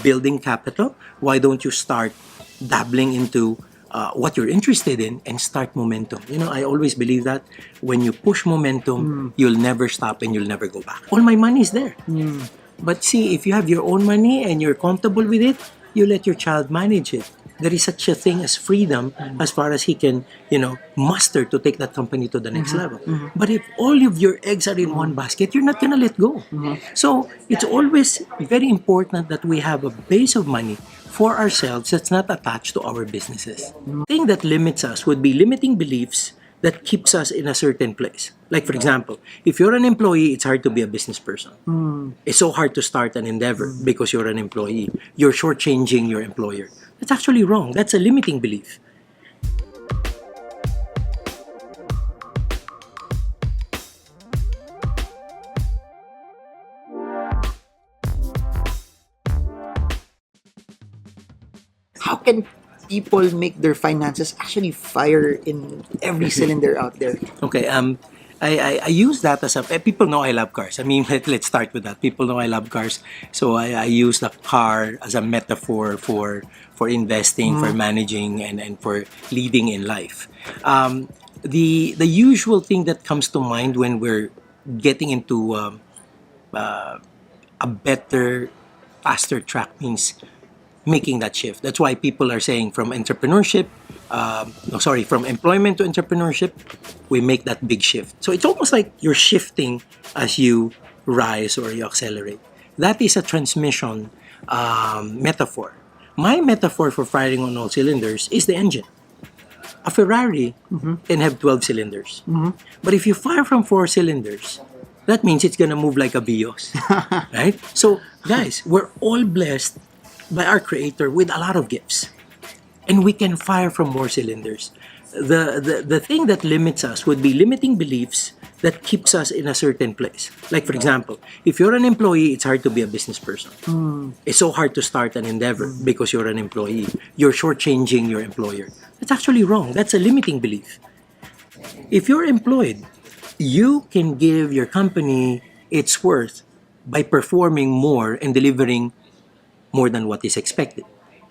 building capital? Why don't you start dabbling into what you're interested in and start momentum? I always believe that when you push momentum, you'll never stop and you'll never go back. All my money is there. But see, if you have your own money and you're comfortable with it, you let your child manage it. There is such a thing as freedom as far as he can, muster to take that company to the next level. But if all of your eggs are in one basket, you're not going to let go. So it's always very important that we have a base of money for ourselves that's not attached to our businesses. The thing that limits us would be limiting beliefs that keeps us in a certain place. Like, for example, if you're an employee, it's hard to be a business person. It's so hard to start an endeavor because you're an employee. You're shortchanging your employer. That's actually wrong. That's a limiting belief. How can people make their finances actually fire in every cylinder out there? Okay, I use that as a... People know I love cars. I mean, let's start with that. People know I love cars. So I use the car as a metaphor for investing, for managing, and for leading in life. The usual thing that comes to mind when we're getting into a better, faster track means making that shift. That's why people are saying from entrepreneurship, from employment to entrepreneurship, we make that big shift. So it's almost like you're shifting as you rise or you accelerate. That is a transmission metaphor. My metaphor for firing on all cylinders is the engine. A Ferrari can have 12 cylinders. But if you fire from 4 cylinders, that means it's gonna move like a Vios. Right? So, guys, we're all blessed by our Creator with a lot of gifts. And we can fire from more cylinders. The thing that limits us would be limiting beliefs that keeps us in a certain place. Like, for example, if you're an employee, it's hard to be a business person. It's so hard to start an endeavor because you're an employee. You're shortchanging your employer. That's actually wrong. That's a limiting belief. If you're employed, you can give your company its worth by performing more and delivering more than what is expected.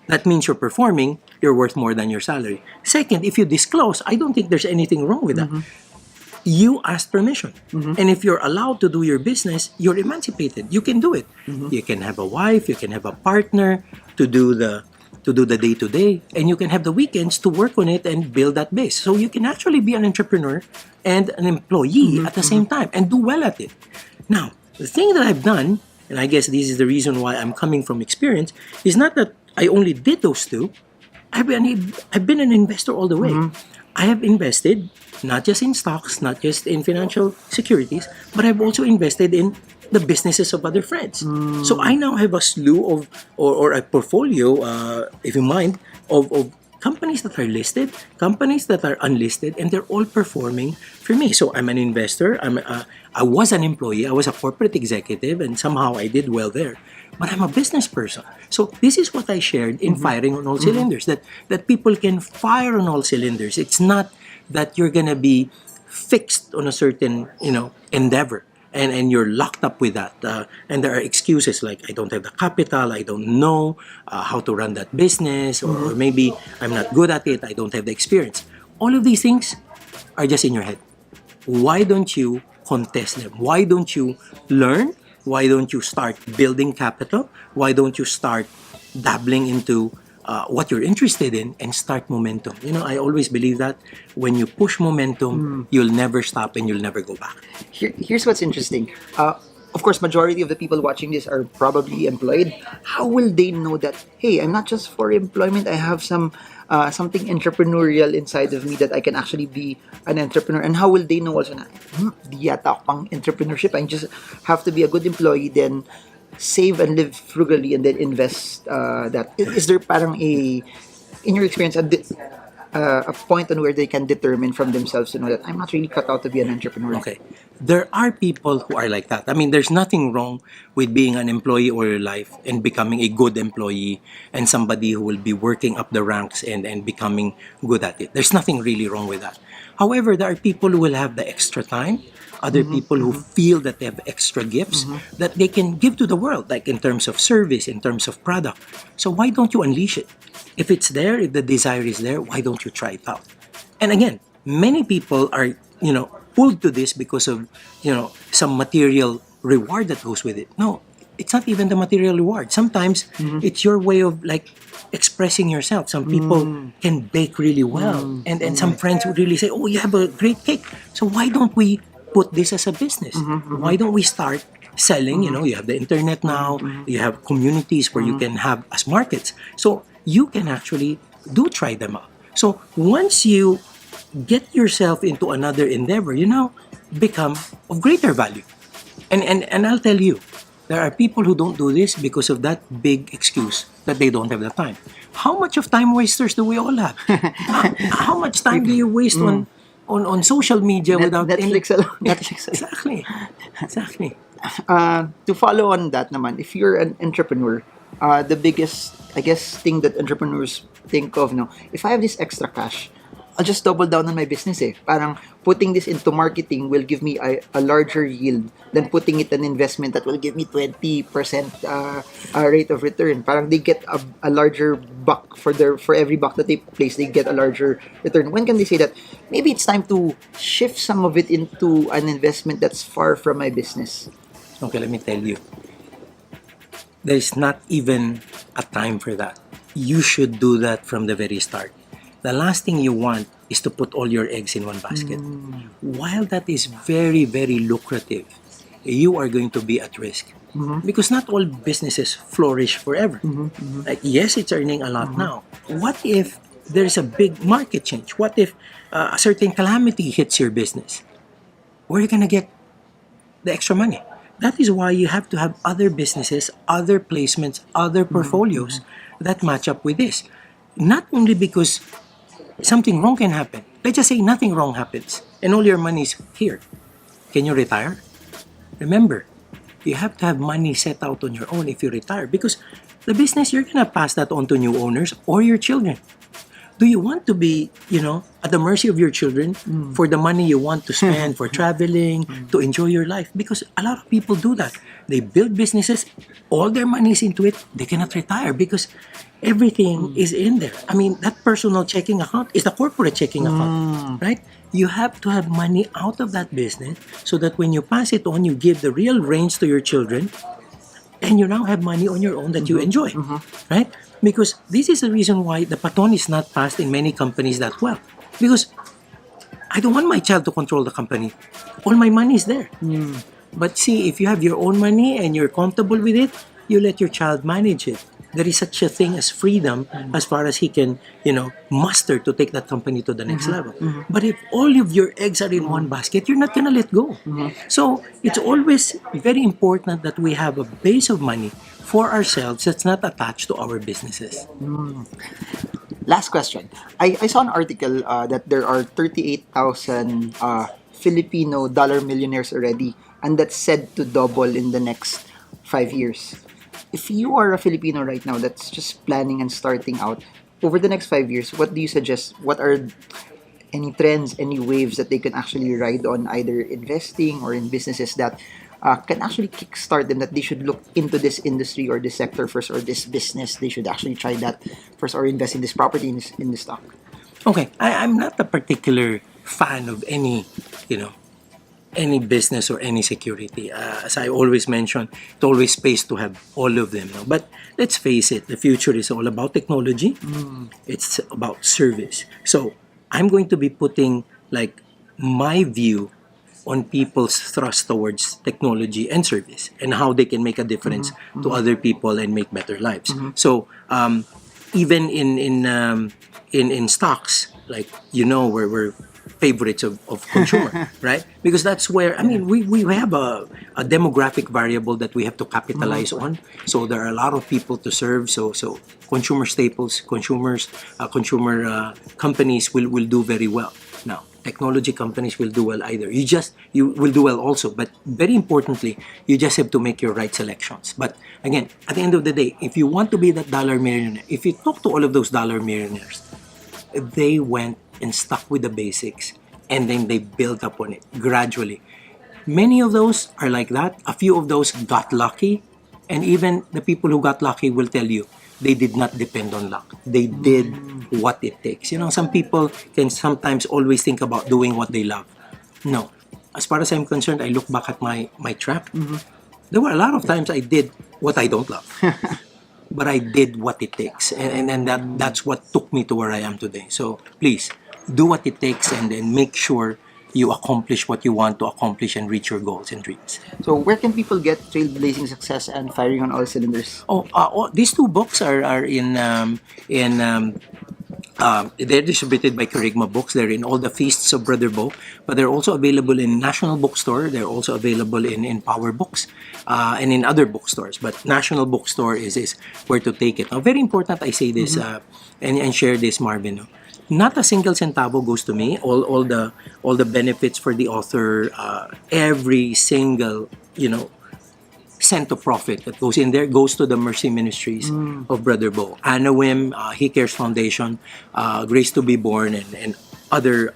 That means you're performing, you're worth more than your salary. Second, if you disclose, I don't think there's anything wrong with that. You asked permission. And if you're allowed to do your business, you're emancipated. You can do it. You can have a wife, you can have a partner to do the day-to-day, and you can have the weekends to work on it and build that base. So you can actually be an entrepreneur and an employee at the same time and do well at it. Now, the thing that I've done, and I guess this is the reason why I'm coming from experience, is not that I only did those two. I've been an investor all the way. I have invested not just in stocks, not just in financial securities, but I've also invested in the businesses of other friends. So I now have a slew of, or a portfolio, if you mind, of companies that are listed, companies that are unlisted, and they're all performing for me. So I'm an investor. I was an employee. I was a corporate executive, and somehow I did well there. But I'm a business person. So this is what I shared in firing on all cylinders, that people can fire on all cylinders. It's not that you're gonna be fixed on a certain, endeavor. And you're locked up with that. And there are excuses like, I don't have the capital, I don't know how to run that business, or maybe I'm not good at it, I don't have the experience. All of these things are just in your head. Why don't you contest them? Why don't you learn? Why don't you start building capital? Why don't you start dabbling into what you're interested in and start momentum? I always believe that when you push momentum, you'll never stop and you'll never go back. Here's what's interesting. Of course, majority of the people watching this are probably employed. How will they know that, hey, I'm not just for employment, I have something entrepreneurial inside of me that I can actually be an entrepreneur? And how will they know also na, di yata ako pang entrepreneurship, I just have to be a good employee, then save and live frugally and then invest that? Is there parang in your experience, a point on where they can determine from themselves to know that I'm not really cut out to be an entrepreneur? Okay. There are people who are like that. I mean, there's nothing wrong with being an employee all your life and becoming a good employee and somebody who will be working up the ranks and becoming good at it. There's nothing really wrong with that. However, there are people who will have the extra time, other people who feel that they have extra gifts that they can give to the world, like in terms of service, in terms of product. So why don't you unleash it? If it's there, if the desire is there, why don't you try it out? And again, many people are, pulled to this because of, some material reward that goes with it. No, it's not even the material reward. Sometimes it's your way of like expressing yourself. Some people can bake really well, and some friends would really say, "Oh, you have a great cake." So why don't we put this as a business? Why don't we start selling? You have the internet now. You have communities where you can have as markets. So you can actually do try them out. So once you get yourself into another endeavor, you now become of greater value. And I'll tell you, there are people who don't do this because of that big excuse that they don't have the time. How much of time wasters do we all have? How much time do you waste on social media without Netflix any... alone. Netflix alone. Exactly. Exactly. To follow on that naman, if you're an entrepreneur, the biggest, I guess, thing that entrepreneurs think of, no, if I have this extra cash, I'll just double down on my business eh. Parang putting this into marketing will give me a larger yield than putting it an investment that will give me 20% rate of return. Parang they get a larger buck for every buck that they place, they get a larger return. When can they say that maybe it's time to shift some of it into an investment that's far from my business? Okay, let me tell you. There's not even a time for that. You should do that from the very start. The last thing you want is to put all your eggs in one basket. While that is very, very lucrative, you are going to be at risk. Because not all businesses flourish forever. Like, yes, it's earning a lot now. What if there's a big market change? What if a certain calamity hits your business? Where are you going to get the extra money? That is why you have to have other businesses, other placements, other portfolios that match up with this. Not only because something wrong can happen. Let's just say nothing wrong happens and all your money is here. Can you retire? Remember, you have to have money set out on your own if you retire, because the business, you're going to pass that on to new owners or your children. Do you want to be, at the mercy of your children for the money you want to spend for traveling, to enjoy your life? Because a lot of people do that. They build businesses, all their money is into it, they cannot retire because everything is in there. I mean, that personal checking account is the corporate checking account, right? You have to have money out of that business so that when you pass it on, you give the real reins to your children, and you now have money on your own that you enjoy, right? Because this is the reason why the baton is not passed in many companies that well. Because I don't want my child to control the company. All my money is there. But see, if you have your own money and you're comfortable with it, you let your child manage it. There is such a thing as freedom as far as he can, muster to take that company to the next level. But if all of your eggs are in one basket, you're not going to let go. So it's always very important that we have a base of money for ourselves that's not attached to our businesses. Last question. I saw an article that there are 38,000 Filipino dollar millionaires already, and that's said to double in the next 5 years. If you are a Filipino right now that's just planning and starting out, over the next 5 years, what do you suggest? What are any trends, any waves that they can actually ride on, either investing or in businesses that can actually kickstart them, that they should look into this industry or this sector first, or this business, they should actually try that first, or invest in this property, in this stock? Okay, I'm not a particular fan of any business or any security. As I always mention, it always pays to have all of them. No? But let's face it, the future is all about technology. It's about service. So I'm going to be putting like my view on people's thrust towards technology and service, and how they can make a difference to other people and make better lives. So even in stocks, like we're favorites of consumer, right? Because that's where, we have a demographic variable that we have to capitalize on. So there are a lot of people to serve. So consumer staples, consumer companies will do very well. Now, technology companies will do well either. You will do well also, but very importantly, you just have to make your right selections. But again, at the end of the day, if you want to be that dollar millionaire, if you talk to all of those dollar millionaires, they went and stuck with the basics, and then they built up on it gradually. Many of those are like that. A few of those got lucky. And even the people who got lucky will tell you they did not depend on luck. They did what it takes. Some people can sometimes always think about doing what they love. No. As far as I'm concerned, I look back at my track. There were a lot of times I did what I don't love. But I did what it takes. And that's what took me to where I am today. So please, do what it takes and then make sure you accomplish what you want to accomplish and reach your goals and dreams. So where can people get Trailblazing Success and Firing on All Cylinders? These two books are they're distributed by Kerygma Books. They're in all the feasts of Brother Bo, but they're also available in National Bookstore. They're also available in Power Books and in other bookstores. But National Bookstore is where to take it. Now, very important I say this and share this, Marvin. No? Not a single centavo goes to me. All the benefits for the author, every single cent of profit that goes in there goes to the Mercy Ministries of Brother Bo, Anawim, He Cares Foundation, Grace to Be Born, and other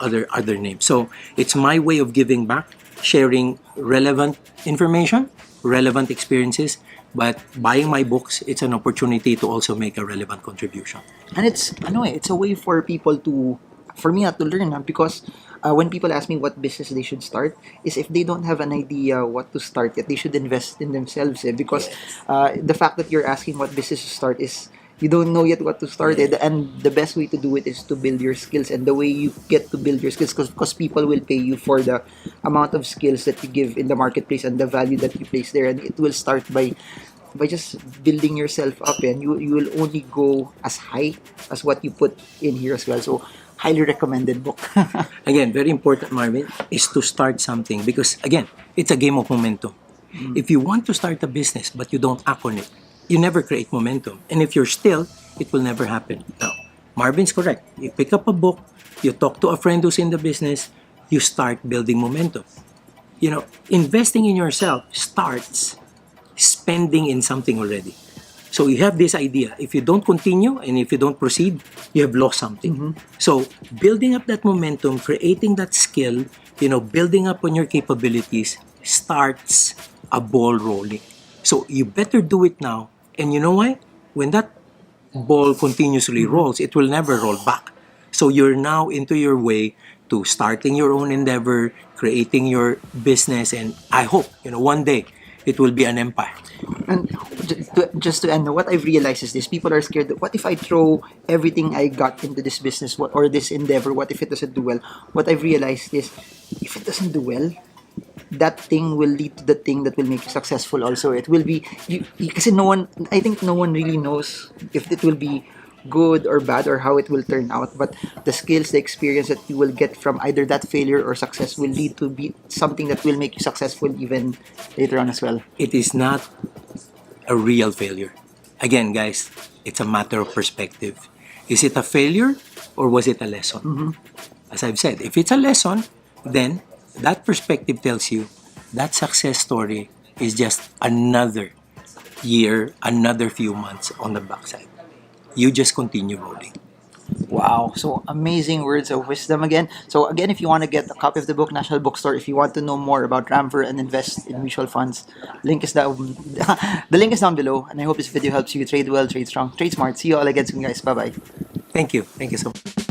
names. So it's my way of giving back, sharing relevant information, relevant experiences. But buying my books, it's an opportunity to also make a relevant contribution. And it's a way for people for me to learn, because when people ask me what business they should start, is if they don't have an idea what to start yet, they should invest in themselves. Because the fact that you're asking what business to start is you don't know yet what to start. And the best way to do it is to build your skills. And the way you get to build your skills, because people will pay you for the amount of skills that you give in the marketplace and the value that you place there. And it will start by just building yourself up, and you will only go as high as what you put in here as well. So highly recommended book. Again, very important, Marvin, is to start something, because again, it's a game of momentum. If you want to start a business but you don't act on it, you never create momentum. And if you're still, it will never happen. Now, Marvin's correct. You pick up a book, you talk to a friend who's in the business, you start building momentum. Investing in yourself starts spending in something already. So you have this idea. If you don't continue and if you don't proceed, you have lost something. So building up that momentum, creating that skill, building up on your capabilities starts a ball rolling. So you better do it now. And you know why? When that ball continuously rolls, it will never roll back. So you're now into your way to starting your own endeavor, creating your business, and I hope, one day it will be an empire. And just to end, what I've realized is this: people are scared that what if I throw everything I got into this business or this endeavor? What if it doesn't do well? What I've realized is, if it doesn't do well, that thing will lead to the thing that will make you successful also. It will be, because I think no one really knows if it will be good or bad or how it will turn out, but the skills, the experience that you will get from either that failure or success will lead to be something that will make you successful even later on as well. It is not a real failure. Again, guys, it's a matter of perspective. Is it a failure or was it a lesson? As I've said, if it's a lesson, then that perspective tells you that success story is just another year, another few months on the backside. You just continue rolling. Wow, so amazing words of wisdom again. So again, if you want to get a copy of the book, National Bookstore. If you want to know more about Rampver and invest in mutual funds, link is down. The link is down below. And I hope this video helps you trade well, trade strong, trade smart. See you all again soon, guys. Bye bye. Thank you. Thank you so much.